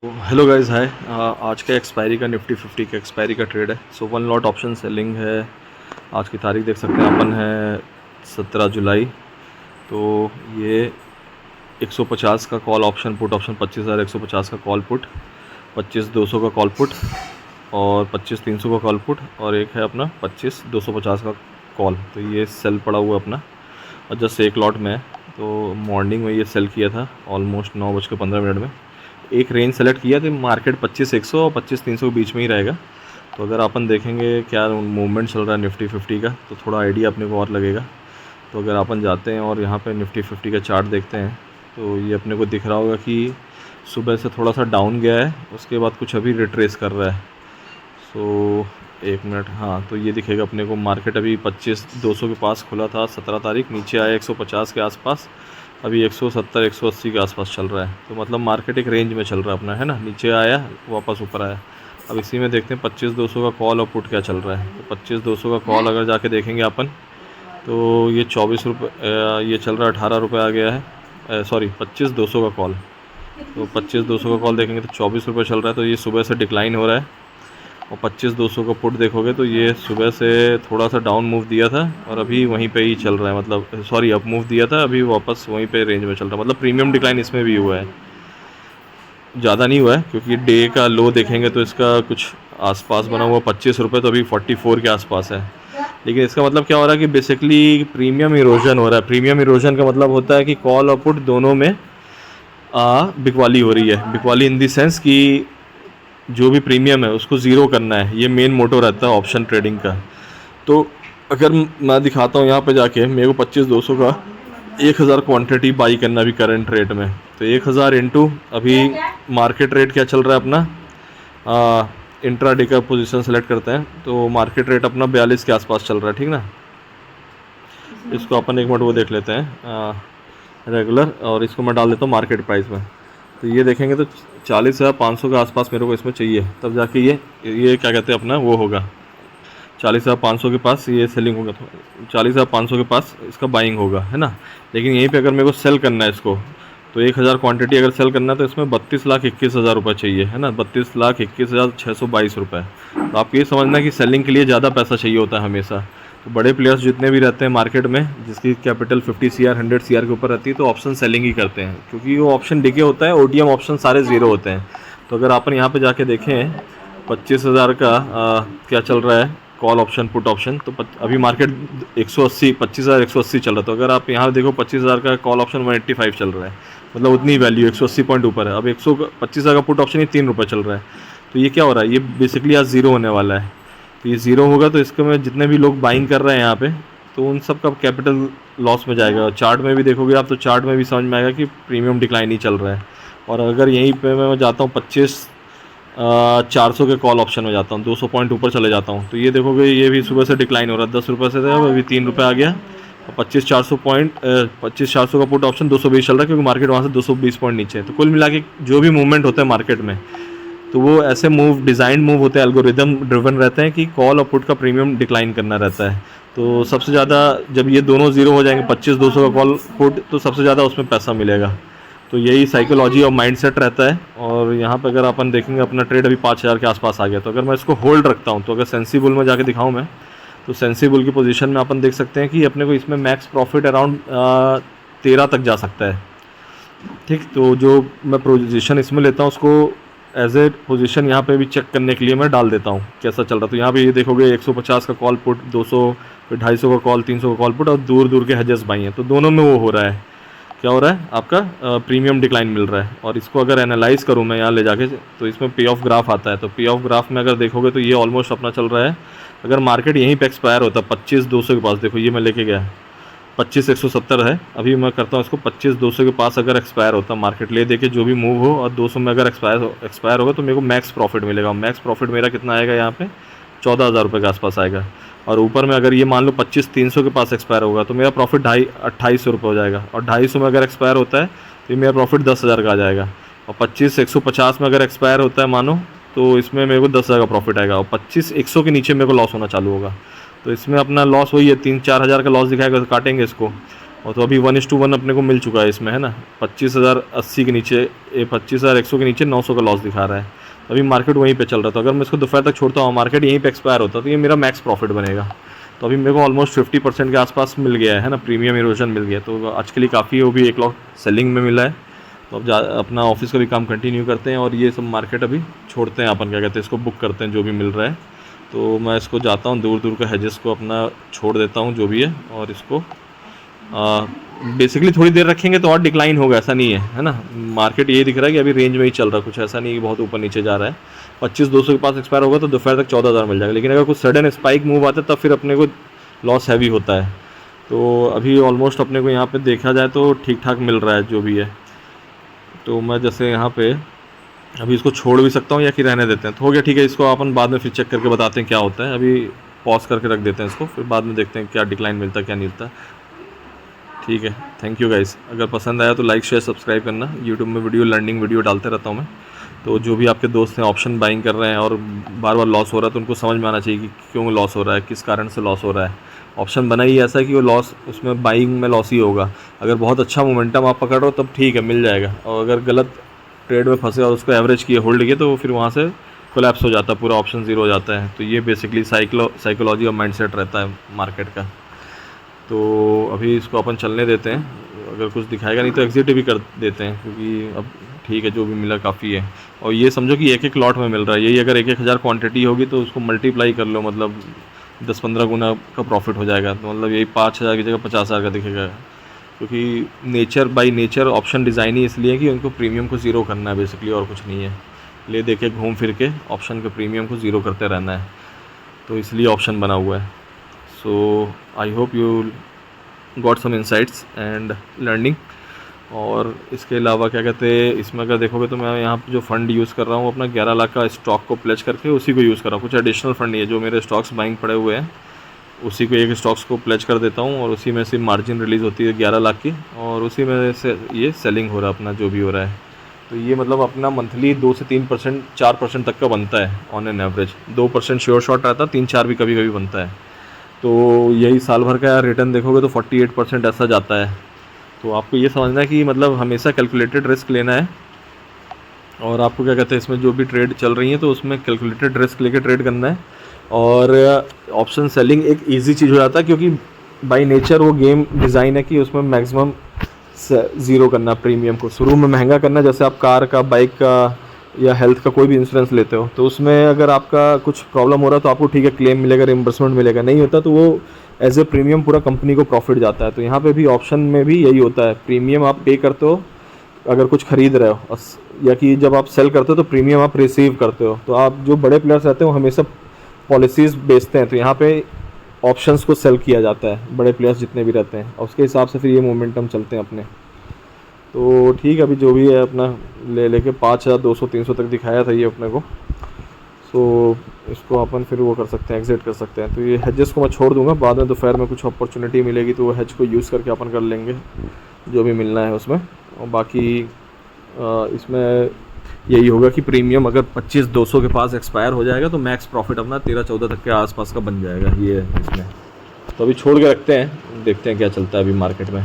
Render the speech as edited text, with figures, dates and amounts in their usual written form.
तो hello guys, हाय। आज का एक्सपायरी का निफ्टी 50 का एक्सपायरी का ट्रेड है। So one lot option selling है। आज की तारीख देख सकते हैं अपन है 17 जुलाई। तो ये 150 का कॉल ऑप्शन पुट ऑप्शन 25,150 का कॉल पुट, 25,200 का कॉल पुट और 25,300 का कॉल पुट, और एक है अपना 25,250 का कॉल। तो ये सेल पड़ा हुआ अपना और जस्ट एक लॉट में है। तो मॉर्निंग में ये सेल किया था ऑलमोस्ट 9:15 में। एक रेंज सेलेक्ट किया तो मार्केट 25,100 और 25,300 के बीच में ही रहेगा। तो अगर अपन देखेंगे क्या मूवमेंट चल रहा है निफ्टी 50 का, तो थोड़ा आइडिया अपने को और लगेगा। तो अगर अपन जाते हैं और यहाँ पे निफ्टी 50 का चार्ट देखते हैं, तो ये अपने को दिख रहा होगा कि सुबह से थोड़ा सा डाउन गया है, उसके बाद कुछ अभी रिट्रेस कर रहा है। सो एक मिनट, हाँ, तो ये दिखेगा अपने को। मार्केट अभी 25,200 के पास खुला था 17 तारीख, नीचे आया 150 के आसपास, अभी 170 180 के आसपास चल रहा है। तो मतलब मार्केट एक रेंज में चल रहा है अपना, है ना। नीचे आया वापस ऊपर आया। अब इसी में देखते हैं 25,200 का कॉल और पुट क्या चल रहा है। तो 25,200 का कॉल अगर जाके देखेंगे अपन, तो ये 24 रुपये, ये चल रहा है 18 रुपये आ गया है। सॉरी, 25,200 का कॉल। तो 25,200 का कॉल देखेंगे तो 24 रुपये चल रहा है। तो ये सुबह से डिक्लाइन हो रहा है। और 25,200 का पुट देखोगे तो ये सुबह से थोड़ा सा डाउन मूव दिया था और अभी वहीं पे ही चल रहा है। मतलब सॉरी, अप मूव दिया था, अभी वापस वहीं पे रेंज में चल रहा है। मतलब प्रीमियम डिक्लाइन इसमें भी हुआ है, ज़्यादा नहीं हुआ है, क्योंकि डे का लो देखेंगे तो इसका कुछ आसपास बना हुआ 25 रुपये, तो अभी 44 के आसपास है। लेकिन इसका मतलब क्या हो रहा है कि बेसिकली प्रीमियम इरोजन हो रहा है। प्रीमियम इरोजन का मतलब होता है कि कॉल और पुट दोनों में बिकवाली हो रही है। बिकवाली इन दी सेंस कि जो भी प्रीमियम है उसको ज़ीरो करना है। ये मेन मोटो रहता है ऑप्शन ट्रेडिंग का। तो अगर मैं दिखाता हूँ यहाँ पे जाके, मेरे को 25,200 का 1,000 क्वांटिटी बाई करना भी करंट रेट में। तो 1,000 इंटू अभी मार्केट रेट क्या चल रहा है अपना, इंट्रा डे का पोजीशन सेलेक्ट करते हैं तो मार्केट रेट अपना 42 के आसपास चल रहा है, ठीक ना। इसको अपन एक मिनट वो देख लेते हैं रेगुलर, और इसको मैं डाल देता हूँ मार्केट प्राइस में। तो ये देखेंगे तो 40,500 के आसपास मेरे को इसमें चाहिए, तब जाके ये क्या कहते हैं अपना वो होगा। 40,500 के पास ये सेलिंग होगा, तो 40,500 के पास इसका बाइंग होगा, है ना। लेकिन यहीं पे अगर मेरे को सेल करना है इसको, तो 1,000 क्वांटिटी अगर सेल करना है तो इसमें 32,21,000 रुपये चाहिए, है ना। 32,21,622 रुपये। तो आप ये समझना कि सेलिंग के लिए ज़्यादा पैसा चाहिए होता है हमेशा। तो बड़े प्लेयर्स जितने भी रहते हैं मार्केट में, जिसकी कैपिटल 50 CR 100 CR के ऊपर रहती है, तो ऑप्शन सेलिंग ही करते हैं, क्योंकि वो ऑप्शन डिके होता है। OTM ऑप्शन सारे ज़ीरो होते हैं। तो अगर अपन यहाँ पे जाके देखें 25,000 का क्या चल रहा है कॉल ऑप्शन पुट ऑप्शन, तो अभी मार्केट 180 25,180 चल रहा है। तो अगर आप यहाँ देखो 25,000 का कॉल ऑप्शन 185 चल रहा है, मतलब उतनी वैल्यू 180 पॉइंट ऊपर है। अब 125,000 का पुट ऑप्शन ही 3 रुपये चल रहा है। तो ये क्या हो रहा है, ये बेसिकली आज ज़ीरो होने वाला है। तो ये ज़ीरो होगा तो इसके में जितने भी लोग बाइंग कर रहे हैं यहाँ पे, तो उन सब का कैपिटल लॉस में जाएगा। चार्ट में भी देखोगे आप, तो चार्ट में भी समझ में आएगा कि प्रीमियम डिक्लाइन ही चल रहा है। और अगर यहीं पे मैं जाता हूँ 25,400 के कॉल ऑप्शन में जाता हूँ, 200 पॉइंट ऊपर चले जाता हूँ, तो ये देखोगे ये भी सुबह से डिक्लाइन हो रहा है। 10 रुपये से था, अभी 3 रुपये आ गया। और 25,400 का पुट ऑप्शन 220 चल रहा है, क्योंकि मार्केट वहाँ से 220 पॉइंट नीचे है। तो कुल मिला के जो भी मूवमेंट होता है मार्केट में, तो वो ऐसे मूव डिज़ाइन मूव होते हैं, एल्गोरिदम ड्रिवन रहते हैं कि कॉल और पुट का प्रीमियम डिक्लाइन करना रहता है। तो सबसे ज़्यादा जब ये दोनों ज़ीरो हो जाएंगे, 25,200 का कॉल पुट, तो सबसे ज़्यादा उसमें पैसा मिलेगा। तो यही साइकोलॉजी और माइंडसेट रहता है। और यहाँ पे अगर अपन देखेंगे अपना ट्रेड अभी 5,000 के आसपास आ गया। तो अगर मैं इसको होल्ड रखता हूँ, तो अगर सेंसिबल में जाके दिखाऊँ मैं, तो सेंसिबल की पोजीशन में अपन देख सकते हैं कि अपने को इसमें मैक्स प्रॉफिट अराउंड 13 तक जा सकता है, ठीक। तो जो मैं पोजीशन इसमें लेता हूँ उसको एज ए पोजीशन यहाँ पे भी चेक करने के लिए मैं डाल देता हूँ कैसा चल रहा है। तो यहाँ पे ये देखोगे 150 का कॉल पुट, 200, फिर 250 का कॉल, 300 का कॉल पुट, और दूर दूर के हेजेस बाई हैं। तो दोनों में वो हो रहा है, क्या हो रहा है आपका प्रीमियम डिक्लाइन मिल रहा है। और इसको अगर एनालाइज करूँ मैं यहाँ ले जाके, तो इसमें पे ऑफ ग्राफ आता है। तो पे ऑफ ग्राफ में अगर देखोगे तो ये ऑलमोस्ट अपना चल रहा है। अगर मार्केट यहीं पे एक्सपायर होता है 25,200 के पास, देखो ये मैं लेके गया 25,170 है, अभी मैं करता हूँ इसको 25,200 के पास अगर एक्सपायर होता मार्केट ले दे के जो भी मूव हो, और 200 में अगर एक्सपायर होगा, तो मेरे को मैक्स प्रॉफिट मिलेगा। मैक्स प्रॉफिट मेरा कितना आएगा यहाँ पे, 14,000 रुपये के आसपास आएगा। और ऊपर में अगर ये मान लो 25,300 के पास एक्सपायर होगा, तो मेरा प्रॉफिट 2,800 रुपये हो जाएगा। और 250 में अगर एक्सपायर होता है तो ये मेरा प्रॉफिट 10,000 का आ जाएगा। और 25,150 में अगर एक्सपायर होता है मानो, तो इसमें मेरे को 10,000 का प्रॉफिट आएगा। और 25,100 के नीचे मेरे को लॉस होना चालू होगा। तो इसमें अपना लॉस वही है, 3-4 हज़ार का लॉस दिखाएगा। तो काटेंगे इसको, और तो अभी 1:1 अपने को मिल चुका है इसमें, है ना। 25,080 के नीचे, 25,100 के नीचे 900 का लॉस दिखा रहा है। अभी मार्केट वहीं पे चल रहा था। अगर मैं इसको दोपहर तक छोड़ता हूँ, मार्केट यहीं पे एक्सपायर होता, तो ये मेरा मैक्स प्रॉफिट बनेगा। तो अभी मेरे को ऑलमोस्ट 50% के आसपास मिल गया है ना, प्रीमियम इरोजन मिल गया। तो आज के लिए काफ़ी, वो भी 1 लॉट सेलिंग में मिला है। तो अब अपना ऑफिस का भी काम कंटिन्यू करते हैं और ये सब मार्केट अभी छोड़ते हैं अपन, क्या कहते हैं इसको, बुक करते हैं जो भी मिल रहा है। तो मैं इसको जाता हूँ दूर दूर के हेजेस को अपना छोड़ देता हूँ जो भी है, और इसको बेसिकली थोड़ी देर रखेंगे तो और डिक्लाइन होगा, ऐसा नहीं है ना। मार्केट ये दिख रहा है कि अभी रेंज में ही चल रहा है, कुछ ऐसा नहीं कि बहुत ऊपर नीचे जा रहा है। 25,200 के पास एक्सपायर होगा तो दोपहर तक 14,000 मिल जाएगा। लेकिन अगर कुछ सडन स्पाइक मूव आता है तब फिर अपने को लॉस हैवी होता है। तो अभी ऑलमोस्ट अपने को यहाँ पे देखा जाए तो ठीक ठाक मिल रहा है जो भी है। तो मैं जैसे यहाँ पे अभी इसको छोड़ भी सकता हूँ या कि रहने देते हैं, तो हो गया ठीक है। इसको अपन बाद में फिर चेक करके बताते हैं क्या होता है। अभी पॉज करके रख देते हैं इसको, फिर बाद में देखते हैं क्या डिक्लाइन मिलता है क्या नहीं मिलता। ठीक है, थैंक यू गाइस। अगर पसंद आया तो लाइक शेयर सब्सक्राइब करना। यूट्यूब में वीडियो, लर्निंग वीडियो डालते रहता हूँ मैं। तो जो भी आपके दोस्त हैं ऑप्शन बाइंग कर रहे हैं और बार बार लॉस हो रहा है, तो उनको समझ में आना चाहिए कि क्यों लॉस हो रहा है, किस कारण से लॉस हो रहा है। ऑप्शन बना ही ऐसा है कि वो लॉस, उसमें बाइंग में लॉस ही होगा। अगर बहुत अच्छा मोमेंटम आप पकड़ रहे हो तब ठीक है, मिल जाएगा। और अगर गलत ट्रेड में फंसे और उसको एवरेज किए, होल्ड किए, तो फिर वहाँ से कोलैप्स हो जाता है, पूरा ऑप्शन ज़ीरो हो जाता है। तो ये बेसिकली साइकोलॉजी और माइंडसेट रहता है मार्केट का। तो अभी इसको अपन चलने देते हैं। अगर कुछ दिखाएगा नहीं तो एग्जिट भी कर देते हैं, क्योंकि अब ठीक है, जो भी मिला काफ़ी है। और ये समझो कि एक एक लॉट में मिल रहा है। यही अगर 1,000 क्वांटिटी होगी तो उसको मल्टीप्लाई कर लो, मतलब 10-15 गुना का प्रॉफिट हो जाएगा। तो मतलब यही 5,000 की जगह 50,000 का दिखेगा। क्योंकि nature by nature option design ही इसलिए है कि उनको प्रीमियम को ज़ीरो करना है बेसिकली, और कुछ नहीं है। ले दे के घूम फिर के ऑप्शन के प्रीमियम को ज़ीरो करते रहना है, तो इसलिए ऑप्शन बना हुआ है। So I hope you got some insights and learning. और इसके अलावा क्या कहते हैं, इसमें अगर देखोगे तो मैं यहाँ पे जो फ़ंड यूज़ कर रहा हूँ अपना 11 लाख का स्टॉक को प्लेज करके उसी को यूज़ कर रहा हूँ। कुछ एडिशनल फंड नहीं है, जो मेरे स्टॉक्स बाइंग पड़े हुए हैं उसी को, एक स्टॉक्स को प्लेज कर देता हूँ और उसी में से मार्जिन रिलीज़ होती है 11 लाख की, और उसी में से ये सेलिंग हो रहा है अपना जो भी हो रहा है। तो ये मतलब अपना मंथली 2 से 3%, 4% तक का बनता है on an average. 2% sure shot रहता है, 3-4 भी कभी कभी बनता है। तो यही साल भर का रिटर्न देखोगे तो 48% ऐसा जाता है। तो आपको ये समझना है कि मतलब हमेशा कैलकुलेटेड रिस्क लेना है, और आपको क्या कहते हैं इसमें जो भी ट्रेड चल रही है तो उसमें कैलकुलेटेड रिस्क लेके ट्रेड करना है। और ऑप्शन सेलिंग एक इजी चीज़ हो जाता है, क्योंकि बाय नेचर वो गेम डिज़ाइन है कि उसमें मैक्सिमम ज़ीरो करना प्रीमियम को, शुरू में महंगा करना। जैसे आप कार का, बाइक का या हेल्थ का कोई भी इंश्योरेंस लेते हो, तो उसमें अगर आपका कुछ प्रॉब्लम हो रहा है तो आपको ठीक है क्लेम मिलेगा, रिम्बर्समेंट मिलेगा। नहीं होता तो वो एज ए प्रीमियम पूरा कंपनी को प्रॉफिट जाता है। तो यहाँ पे भी ऑप्शन में भी यही होता है, प्रीमियम आप पे करते हो अगर कुछ खरीद रहे हो, या कि जब आप सेल करते हो तो प्रीमियम आप रिसीव करते हो। तो आप जो बड़े प्लेयर्स रहते हैं वो हमेशा पॉलिसीज़ बेचते हैं, तो यहाँ पे ऑप्शंस को सेल किया जाता है बड़े प्लेयर्स जितने भी रहते हैं, और उसके हिसाब से फिर ये मोमेंटम चलते हैं अपने। तो ठीक है, अभी जो भी है अपना लेके 5,200-300 तक दिखाया था ये अपने को। सो इसको अपन फिर वो कर सकते हैं, एग्जिट कर सकते हैं। तो ये हेजेस को मैं छोड़ दूंगा, बाद में दोपहर में कुछ अपॉर्चुनिटी मिलेगी तो वो हेज को यूज़ करके अपन कर लेंगे जो भी मिलना है उसमें। और बाकी इसमें यही होगा कि प्रीमियम अगर 25,200 के पास एक्सपायर हो जाएगा तो मैक्स प्रॉफिट अपना 13-14 तक के आसपास का बन जाएगा ये इसमें। तो अभी छोड़ के रखते हैं, देखते हैं क्या चलता है अभी मार्केट में।